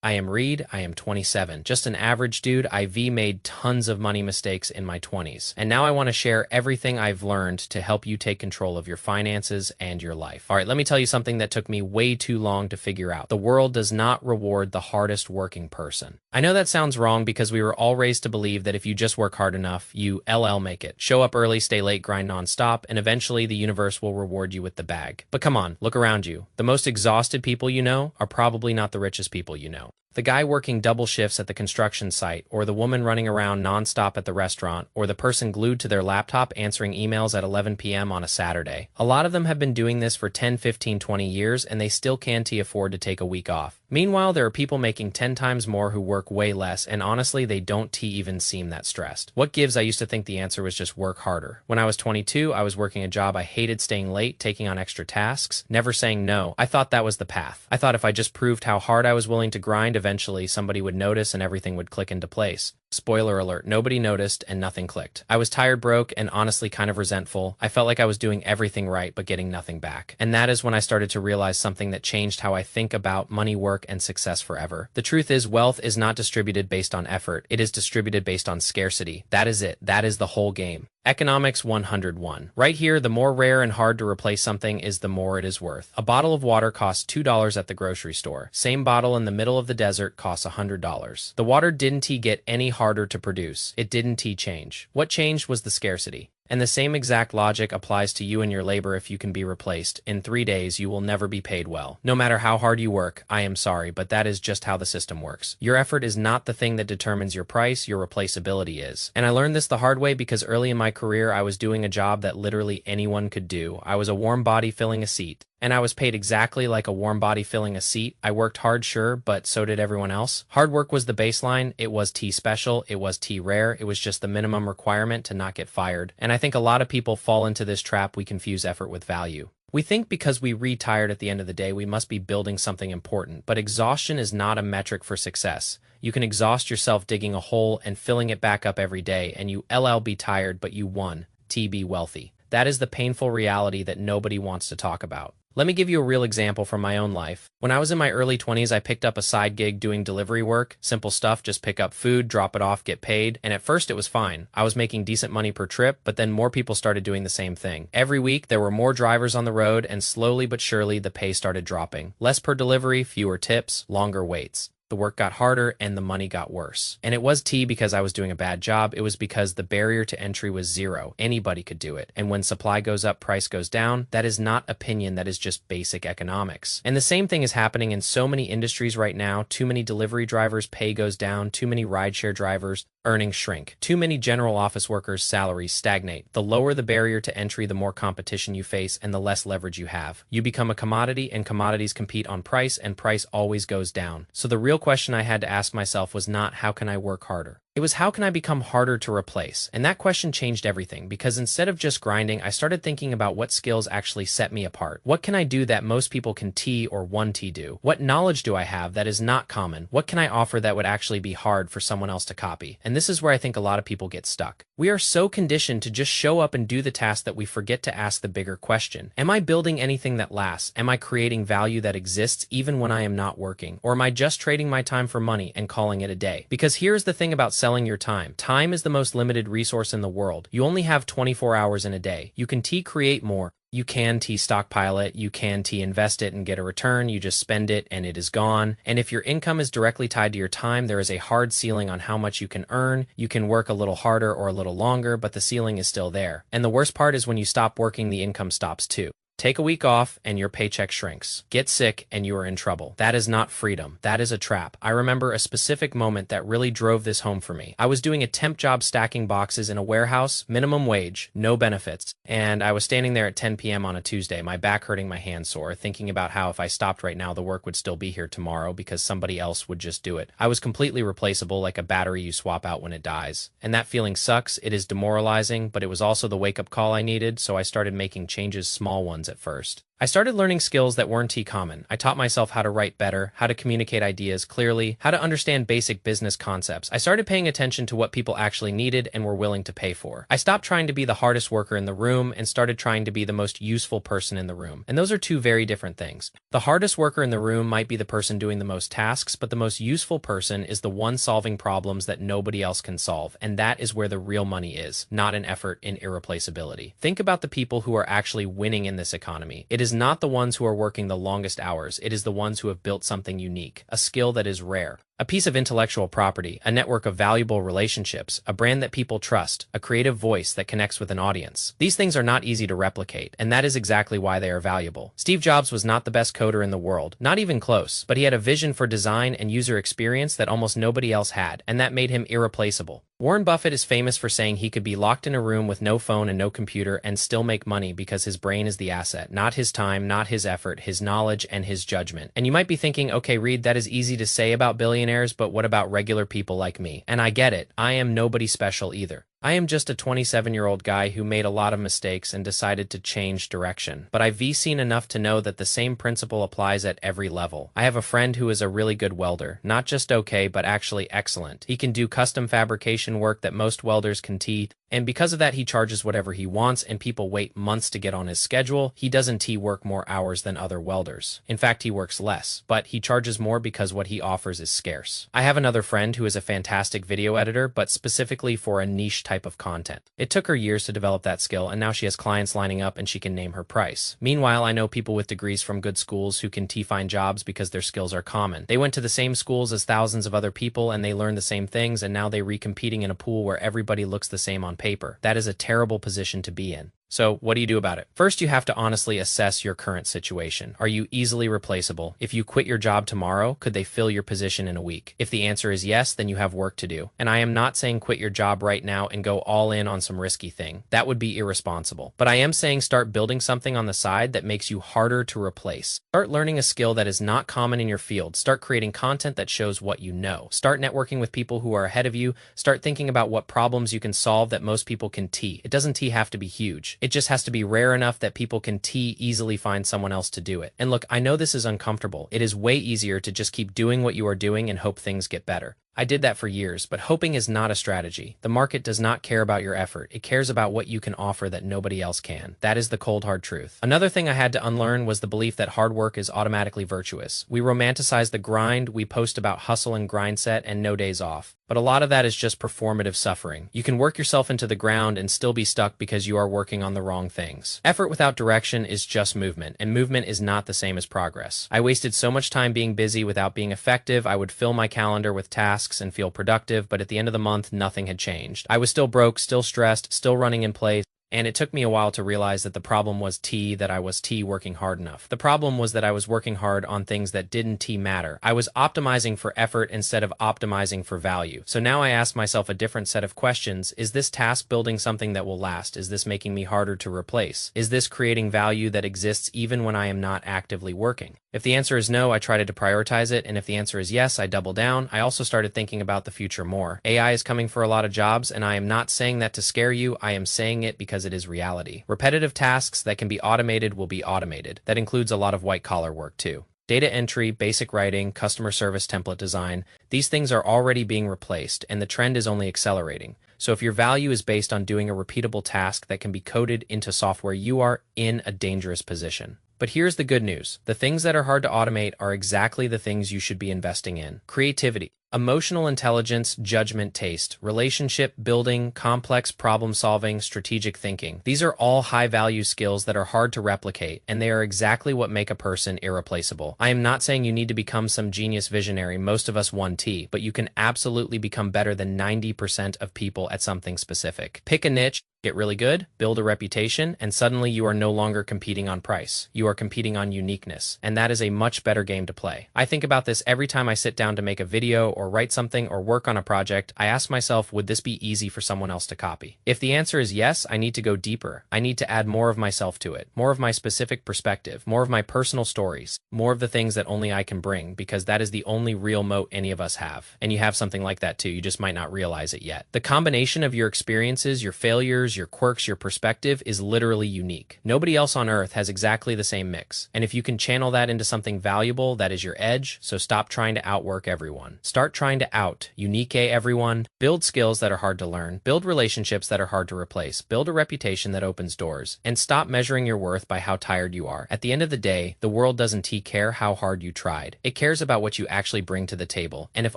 I am Reed, I am 27. Just an average dude. I've made tons of money mistakes in my 20s. And now I want to share everything I've learned to help you take control of your finances and your life. All right, let me tell you something that took me way too long to figure out. The world does not reward the hardest working person. I know that sounds wrong because we were all raised to believe that if you just work hard enough, you make it. Show up early, stay late, grind nonstop, and eventually the universe will reward you with the bag. But come on, look around you. The most exhausted people you know are probably not the richest people you know. The guy working double shifts at the construction site, or the woman running around nonstop at the restaurant, or the person glued to their laptop answering emails at 11 p.m. on a Saturday. A lot of them have been doing this for 10, 15, 20 years, and they still can't afford to take a week off. Meanwhile, there are people making 10 times more who work way less, and honestly, they don't even seem that stressed. What gives? I used to think the answer was just work harder. When I was 22, I was working a job I hated, staying late, taking on extra tasks, never saying no. I thought that was the path. I thought if I just proved how hard I was willing to grind, eventually somebody would notice and everything would click into place. Spoiler alert, nobody noticed and nothing clicked. I was tired, broke, and honestly kind of resentful. I felt like I was doing everything right but getting nothing back. And that is when I started to realize something that changed how I think about money, work, and success forever. The truth is, wealth is not distributed based on effort. It is distributed based on scarcity. That is it. That is the whole game. Economics 101. Right here, the more rare and hard to replace something is, the more it is worth. A bottle of water costs $2 at the grocery store. Same bottle in the middle of the desert costs $100. The water didn't get any harder to produce. It didn't change. What changed was the scarcity. And the same exact logic applies to you and your labor. If you can be replaced in 3 days, you will never be paid well. No matter how hard you work, I am sorry, but that is just how the system works. Your effort is not the thing that determines your price, your replaceability is. And I learned this the hard way because early in my career, I was doing a job that literally anyone could do. I was a warm body filling a seat. And I was paid exactly like a warm body filling a seat. I worked hard, sure, but so did everyone else. Hard work was the baseline. It was special. It was rare. It was just the minimum requirement to not get fired. And I think a lot of people fall into this trap. We confuse effort with value. We think because we retired at the end of the day, we must be building something important. But exhaustion is not a metric for success. You can exhaust yourself digging a hole and filling it back up every day, and you be tired, but you won. Be wealthy. That is the painful reality that nobody wants to talk about. Let me give you a real example from my own life. When I was in my early 20s, I picked up a side gig doing delivery work. Simple stuff, just pick up food, drop it off, get paid. And at first it was fine. I was making decent money per trip, but then more people started doing the same thing. Every week there were more drivers on the road, and slowly but surely the pay started dropping. Less per delivery, fewer tips, longer waits. The work got harder and the money got worse. And it was because I was doing a bad job. It was because the barrier to entry was zero. Anybody could do it. And when supply goes up, price goes down. That is not opinion. That is just basic economics. And the same thing is happening in so many industries right now. Too many delivery drivers, pay goes down. Too many rideshare drivers, earnings shrink. Too many general office workers' salaries stagnate. The lower the barrier to entry, the more competition you face and the less leverage you have. You become a commodity, and commodities compete on price, and price always goes down. So the real question I had to ask myself was not, how can I work harder? It was, how can I become harder to replace? And that question changed everything, because instead of just grinding, I started thinking about what skills actually set me apart. What can I do that most people can or do? What knowledge do I have that is not common? What can I offer that would actually be hard for someone else to copy? And this is where I think a lot of people get stuck. We are so conditioned to just show up and do the task that we forget to ask the bigger question. Am I building anything that lasts? Am I creating value that exists even when I am not working? Or am I just trading my time for money and calling it a day? Because here's the thing about selling your time. Time is the most limited resource in the world. You only have 24 hours in a day. You can create more. You can stockpile it. You can invest it and get a return. You just spend it and it is gone. And if your income is directly tied to your time, there is a hard ceiling on how much you can earn. You can work a little harder or a little longer, but the ceiling is still there. And the worst part is when you stop working, the income stops too. Take a week off and your paycheck shrinks. Get sick and you are in trouble. That is not freedom. That is a trap. I remember a specific moment that really drove this home for me. I was doing a temp job stacking boxes in a warehouse, minimum wage, no benefits. And I was standing there at 10 p.m. on a Tuesday, my back hurting, my hands sore, thinking about how if I stopped right now, the work would still be here tomorrow because somebody else would just do it. I was completely replaceable, like a battery you swap out when it dies. And that feeling sucks. It is demoralizing, but it was also the wake-up call I needed, so I started making changes, small ones at first. I started learning skills that weren't too common. I taught myself how to write better, how to communicate ideas clearly, how to understand basic business concepts. I started paying attention to what people actually needed and were willing to pay for. I stopped trying to be the hardest worker in the room and started trying to be the most useful person in the room. And those are two very different things. The hardest worker in the room might be the person doing the most tasks, but the most useful person is the one solving problems that nobody else can solve. And that is where the real money is, not an effort in irreplaceability. Think about the people who are actually winning in this economy. It is not the ones who are working the longest hours. It is the ones who have built something unique, a skill that is rare. A piece of intellectual property, a network of valuable relationships, a brand that people trust, a creative voice that connects with an audience. These things are not easy to replicate, and that is exactly why they are valuable. Steve Jobs was not the best coder in the world, not even close, but he had a vision for design and user experience that almost nobody else had, and that made him irreplaceable. Warren Buffett is famous for saying he could be locked in a room with no phone and no computer and still make money because his brain is the asset, not his time, not his effort, his knowledge, and his judgment. And you might be thinking, okay, Reed, that is easy to say about billionaires, but what about regular people like me? And I get it. I am nobody special either. I am just a 27-year-old guy who made a lot of mistakes and decided to change direction. But I've seen enough to know that the same principle applies at every level. I have a friend who is a really good welder, not just okay, but actually excellent. He can do custom fabrication work that most welders can teach. And because of that, he charges whatever he wants, and people wait months to get on his schedule. He doesn't work more hours than other welders. In fact, he works less, but he charges more because what he offers is scarce. I have another friend who is a fantastic video editor, but specifically for a niche type of content. It took her years to develop that skill, and now she has clients lining up and she can name her price. Meanwhile, I know people with degrees from good schools who can find jobs because their skills are common. They went to the same schools as thousands of other people, and they learned the same things, and now they recompeting in a pool where everybody looks the same on paper. That is a terrible position to be in. So what do you do about it? First, you have to honestly assess your current situation. Are you easily replaceable? If you quit your job tomorrow, could they fill your position in a week? If the answer is yes, then you have work to do. And I am not saying quit your job right now and go all in on some risky thing. That would be irresponsible. But I am saying start building something on the side that makes you harder to replace. Start learning a skill that is not common in your field. Start creating content that shows what you know. Start networking with people who are ahead of you. Start thinking about what problems you can solve that most people can tee. It doesn't have to be huge. It just has to be rare enough that people can easily find someone else to do it. And look, I know this is uncomfortable. It is way easier to just keep doing what you are doing and hope things get better. I did that for years, but hoping is not a strategy. The market does not care about your effort. It cares about what you can offer that nobody else can. That is the cold, hard truth. Another thing I had to unlearn was the belief that hard work is automatically virtuous. We romanticize the grind, we post about hustle and grind set and no days off. But a lot of that is just performative suffering. You can work yourself into the ground and still be stuck because you are working on the wrong things. Effort without direction is just movement, and movement is not the same as progress. I wasted so much time being busy without being effective. I would fill my calendar with tasks and feel productive, but at the end of the month, nothing had changed. I was still broke, still stressed, still running in place. And it took me a while to realize that the problem was that I was working hard enough. The problem was that I was working hard on things that didn't matter. I was optimizing for effort instead of optimizing for value. So now I ask myself a different set of questions. Is this task building something that will last? Is this making me harder to replace? Is this creating value that exists even when I am not actively working? If the answer is no, I try to prioritize it. And if the answer is yes, I double down. I also started thinking about the future more. AI is coming for a lot of jobs, and I am not saying that to scare you. I am saying it because it is reality. Repetitive tasks that can be automated will be automated. That includes a lot of white-collar work too. Data entry, basic writing, customer service template design, these things are already being replaced, and the trend is only accelerating. So if your value is based on doing a repeatable task that can be coded into software, you are in a dangerous position. But here's the good news. The things that are hard to automate are exactly the things you should be investing in. Creativity, emotional intelligence, judgment, taste, relationship building, complex problem solving, strategic thinking. These are all high-value skills that are hard to replicate, and they are exactly what make a person irreplaceable. I am not saying you need to become some genius visionary. Most of us want but you can absolutely become better than 90% of people at something specific. Pick a niche, get really good, build a reputation, and suddenly you are no longer competing on price. You are competing on uniqueness, and that is a much better game to play. I think about this every time I sit down to make a video or write something or work on a project. I ask myself, would this be easy for someone else to copy? If the answer is yes, I need to go deeper. I need to add more of myself to it, more of my specific perspective, more of my personal stories, more of the things that only I can bring, because that is the only real moat any of us have. And you have something like that too, you just might not realize it yet. The combination of your experiences, your failures, fears, your quirks, your perspective is literally unique. Nobody else on earth has exactly the same mix. And if you can channel that into something valuable, that is your edge. So stop trying to outwork everyone. Start trying to unique everyone. Build skills that are hard to learn. Build relationships that are hard to replace. Build a reputation that opens doors. And stop measuring your worth by how tired you are. At the end of the day, the world doesn't care how hard you tried. It cares about what you actually bring to the table. And if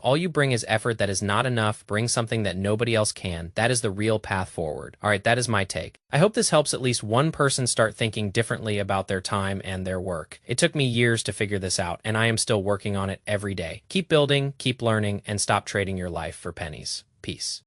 all you bring is effort that is not enough, bring something that nobody else can. That is the real path forward. All right, that is my take. I hope this helps at least one person start thinking differently about their time and their work. It took me years to figure this out, and I am still working on it every day. Keep building, keep learning, and stop trading your life for pennies. Peace.